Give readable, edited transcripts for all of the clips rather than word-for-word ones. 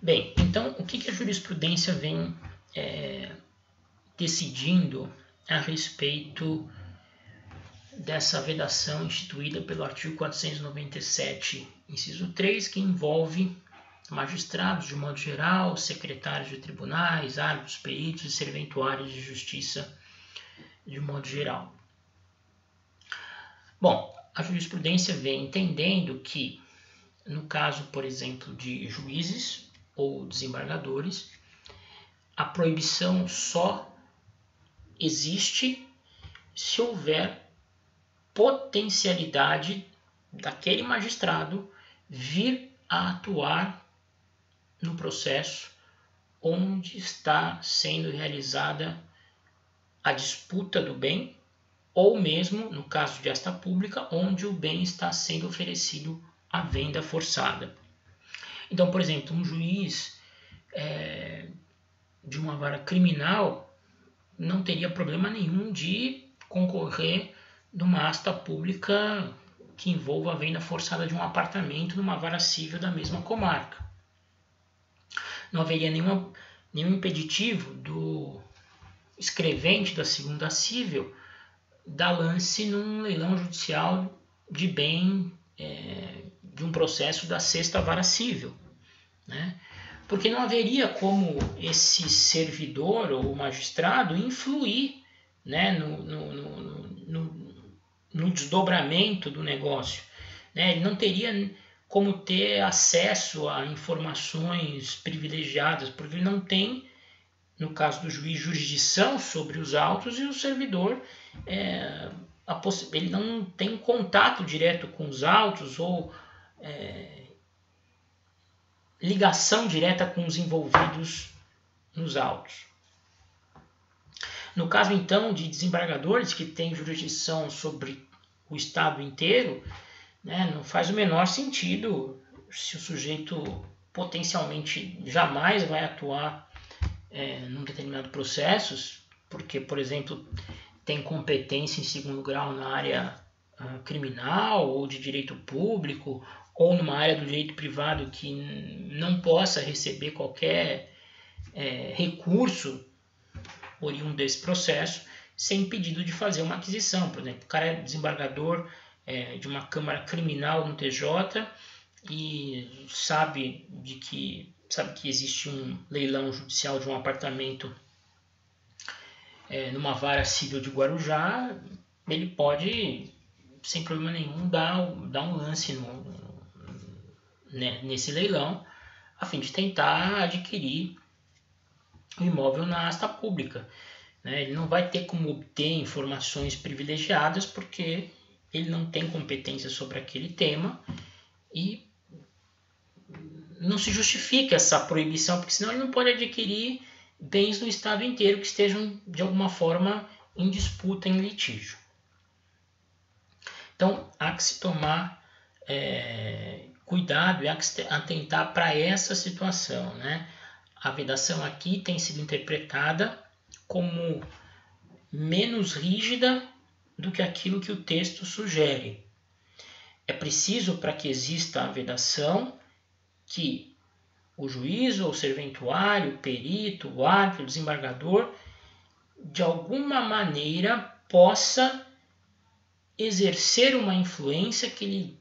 Bem, então o que a jurisprudência vem decidindo a respeito dessa vedação instituída pelo artigo 497, inciso 3, que envolve magistrados de modo geral, secretários de tribunais, árbitros, peritos e serventuários de justiça de modo geral. Bom, a jurisprudência vem entendendo que, no caso, por exemplo, de juízes ou desembargadores, a proibição só existe se houver potencialidade daquele magistrado vir a atuar no processo onde está sendo realizada a disputa do bem, ou mesmo, no caso de asta pública, onde o bem está sendo oferecido à venda forçada. Então, por exemplo, um juiz de uma vara criminal não teria problema nenhum de concorrer numa asta pública que envolva a venda forçada de um apartamento numa vara civil da mesma comarca. Não haveria nenhum impeditivo do escrevente da segunda civil dar lance num leilão judicial de bem de um processo da sexta vara civil, né? Porque não haveria como esse servidor ou magistrado influir, né, no desdobramento do negócio, né? Ele não teria como ter acesso a informações privilegiadas, porque ele não tem, no caso do juiz, jurisdição sobre os autos, e o servidor ele não tem contato direto com os autos ou ligação direta com os envolvidos nos autos. No caso, então, de desembargadores que têm jurisdição sobre o Estado inteiro, né, não faz o menor sentido se o sujeito potencialmente jamais vai atuar num determinado processo, porque, por exemplo, tem competência em segundo grau na área criminal ou de direito público, ou numa área do direito privado que não possa receber qualquer recurso oriundo desse processo, ser impedido de fazer uma aquisição. Por exemplo, o cara é desembargador de uma câmara criminal no TJ e sabe que existe um leilão judicial de um apartamento numa vara civil de Guarujá, ele pode, sem problema nenhum, dar um lance nesse leilão, a fim de tentar adquirir o imóvel na asta pública, né? Ele não vai ter como obter informações privilegiadas porque ele não tem competência sobre aquele tema e não se justifica essa proibição, porque senão ele não pode adquirir bens no estado inteiro que estejam de alguma forma em disputa, em litígio. Então há que se tomar cuidado e há que se atentar para essa situação, né? A vedação aqui tem sido interpretada como menos rígida do que aquilo que o texto sugere. É preciso, para que exista a vedação, que o juiz ou o serventuário, o perito, o árbitro, o desembargador, de alguma maneira possa exercer uma influência que lhe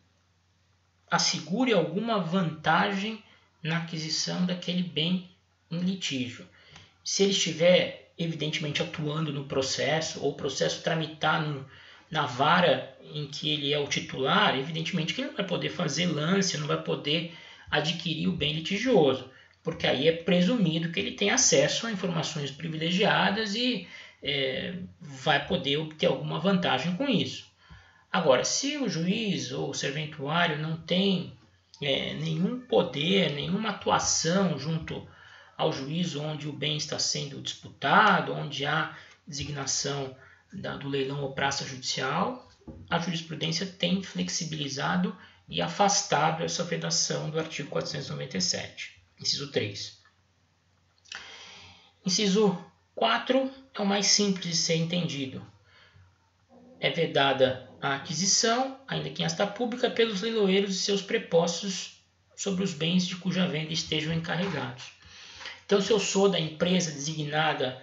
assegure alguma vantagem na aquisição daquele bem em litígio. Se ele estiver, evidentemente, atuando no processo, ou o processo tramitar na vara em que ele é o titular, evidentemente que ele não vai poder fazer lance, não vai poder adquirir o bem litigioso, porque aí é presumido que ele tem acesso a informações privilegiadas e vai poder obter alguma vantagem com isso. Agora, se o juiz ou o serventuário não tem nenhum poder, nenhuma atuação junto ao juízo onde o bem está sendo disputado, onde há designação do leilão ou praça judicial, a jurisprudência tem flexibilizado e afastado essa vedação do artigo 497, inciso 3. Inciso 4 é o mais simples de ser entendido. É vedada a aquisição, ainda que em asta pública, pelos leiloeiros e seus prepostos sobre os bens de cuja venda estejam encarregados. Então, se eu sou da empresa designada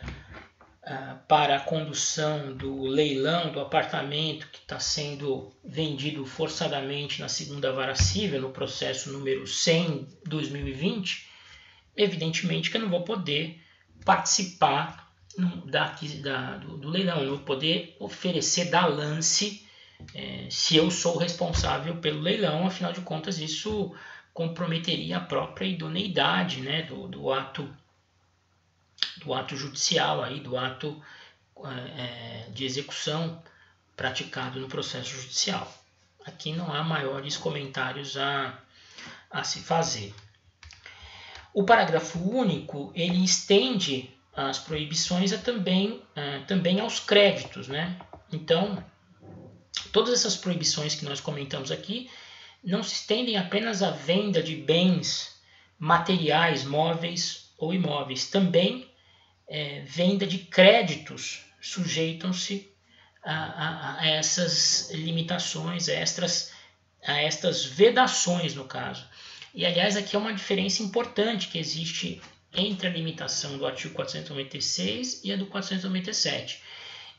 para a condução do leilão do apartamento que está sendo vendido forçadamente na segunda vara civil, no processo número 100/2020, evidentemente que eu não vou poder participar do leilão, eu não vou poder oferecer dar lance se eu sou responsável pelo leilão. Afinal de contas, isso comprometeria a própria idoneidade, né, do ato judicial, aí, do ato de execução praticado no processo judicial. Aqui não há maiores comentários a se fazer. O parágrafo único, ele estende as proibições também aos créditos, né? Então, todas essas proibições que nós comentamos aqui não se estendem apenas à venda de bens materiais, móveis ou imóveis. Também venda de créditos sujeitam-se a essas limitações, a estas vedações, no caso. E, aliás, aqui é uma diferença importante que existe entre a limitação do artigo 496 e a do 497.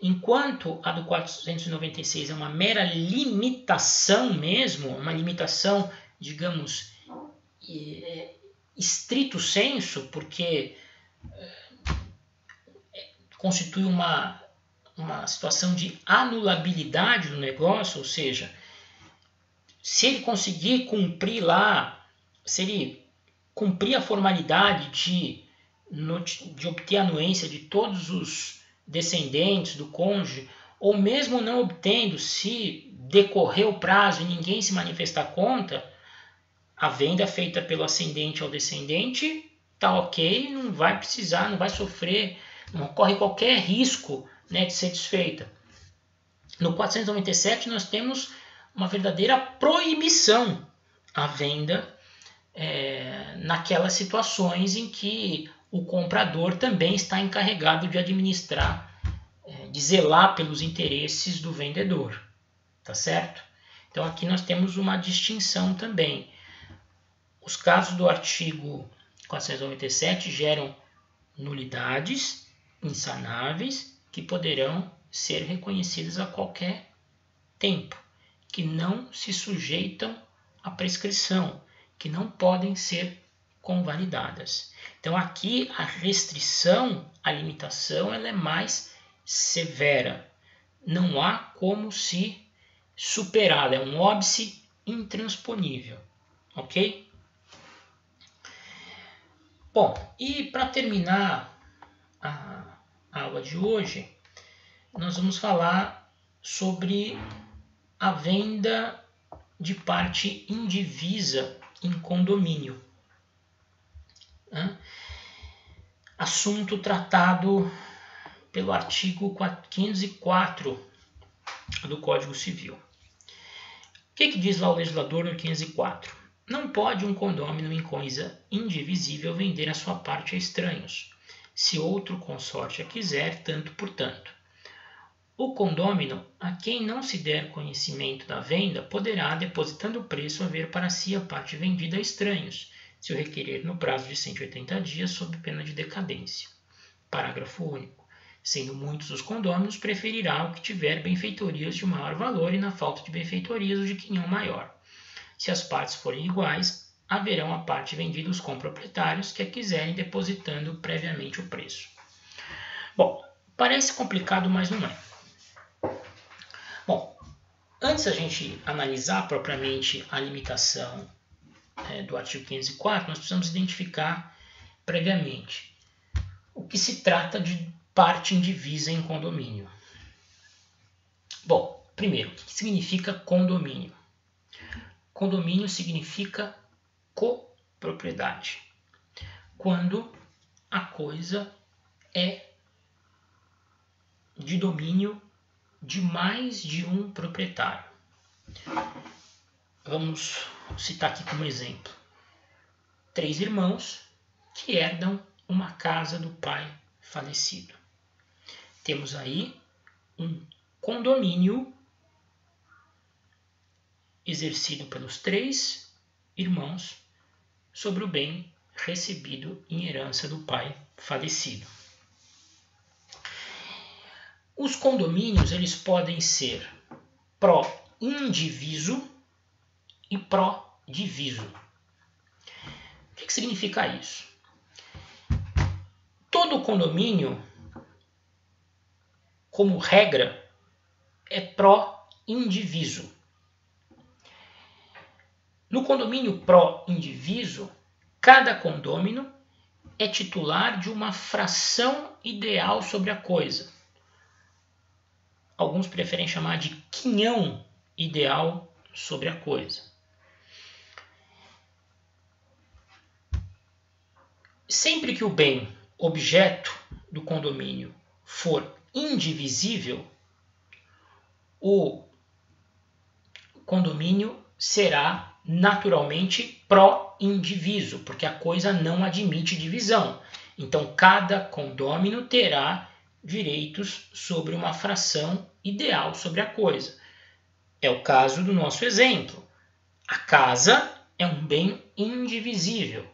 Enquanto a do 496 é uma mera limitação mesmo, uma limitação, digamos, estrito sensu, porque constitui uma situação de anulabilidade do negócio, ou seja, se ele conseguir cumprir se ele cumprir a formalidade de obter a anuência de todos os descendentes do cônjuge, ou mesmo não obtendo, se decorrer o prazo e ninguém se manifestar contra, a venda feita pelo ascendente ao descendente está ok, não vai precisar, não vai sofrer, não corre qualquer risco, né, de ser desfeita. No 497 nós temos uma verdadeira proibição à venda naquelas situações em que o comprador também está encarregado de administrar, de zelar pelos interesses do vendedor, tá certo? Então aqui nós temos uma distinção também. Os casos do artigo 497 geram nulidades insanáveis que poderão ser reconhecidas a qualquer tempo, que não se sujeitam à prescrição, que não podem ser convalidadas. Então aqui a restrição, a limitação, ela é mais severa. Não há como se superá-la, é um óbice intransponível, ok? Bom, e para terminar a aula de hoje, nós vamos falar sobre a venda de parte indivisa em condomínio. Assunto tratado pelo artigo 504 do Código Civil. O que diz lá o legislador no 504? Não pode um condômino em coisa indivisível vender a sua parte a estranhos, se outro consorte a quiser, tanto por tanto. O condômino, a quem não se der conhecimento da venda, poderá, depositando o preço, haver para si a parte vendida a estranhos, se o requerer no prazo de 180 dias, sob pena de decadência. Parágrafo único. Sendo muitos os condôminos, preferirá o que tiver benfeitorias de maior valor e, na falta de benfeitorias, o de quinhão maior. Se as partes forem iguais, haverão a parte vendida os comproprietários que a quiserem, depositando previamente o preço. Bom, parece complicado, mas não é. Bom, antes da gente analisar propriamente a limitação do artigo 504, nós precisamos identificar previamente o que se trata de parte indivisa em condomínio. Bom, primeiro, o que significa condomínio? Condomínio significa copropriedade, quando a coisa é de domínio de mais de um proprietário. Vamos citar aqui como exemplo 3 irmãos que herdam uma casa do pai falecido. Temos aí um condomínio exercido pelos 3 irmãos sobre o bem recebido em herança do pai falecido. Os condomínios eles podem ser pró-indiviso e pró-diviso. O que significa isso? Todo condomínio, como regra, é pró-indiviso. No condomínio pró-indiviso, cada condômino é titular de uma fração ideal sobre a coisa. Alguns preferem chamar de quinhão ideal sobre a coisa. Sempre que o bem objeto do condomínio for indivisível, o condomínio será naturalmente pró-indiviso, porque a coisa não admite divisão. Então, cada condômino terá direitos sobre uma fração ideal sobre a coisa. É o caso do nosso exemplo. A casa é um bem indivisível.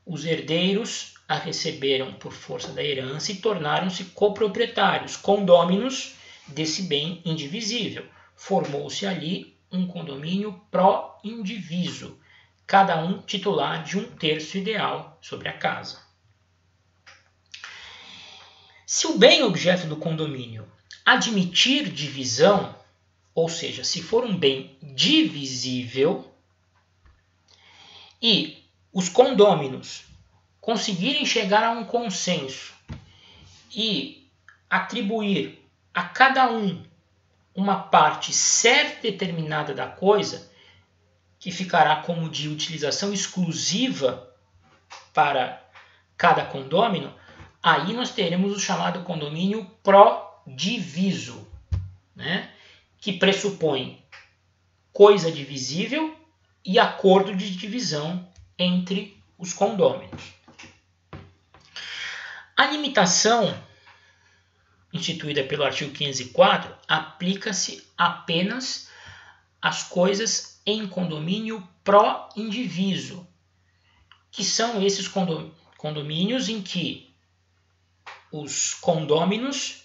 Os herdeiros a receberam por força da herança e tornaram-se coproprietários, condôminos desse bem indivisível. Formou-se ali um condomínio pró-indiviso, cada um titular de 1/3 ideal sobre a casa. Se o bem objeto do condomínio admitir divisão, ou seja, se for um bem divisível, e os condôminos conseguirem chegar a um consenso e atribuir a cada um uma parte certa e determinada da coisa, que ficará como de utilização exclusiva para cada condômino, aí nós teremos o chamado condomínio pró-diviso, né? Que pressupõe coisa divisível e acordo de divisão entre os condôminos. A limitação instituída pelo artigo 504 aplica-se apenas às coisas em condomínio pró-indiviso, que são esses condomínios em que os condôminos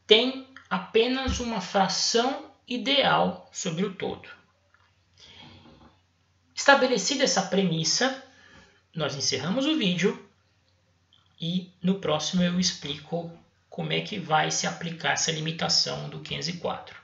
têm apenas uma fração ideal sobre o todo. Estabelecida essa premissa, nós encerramos o vídeo e no próximo eu explico como é que vai se aplicar essa limitação do 504.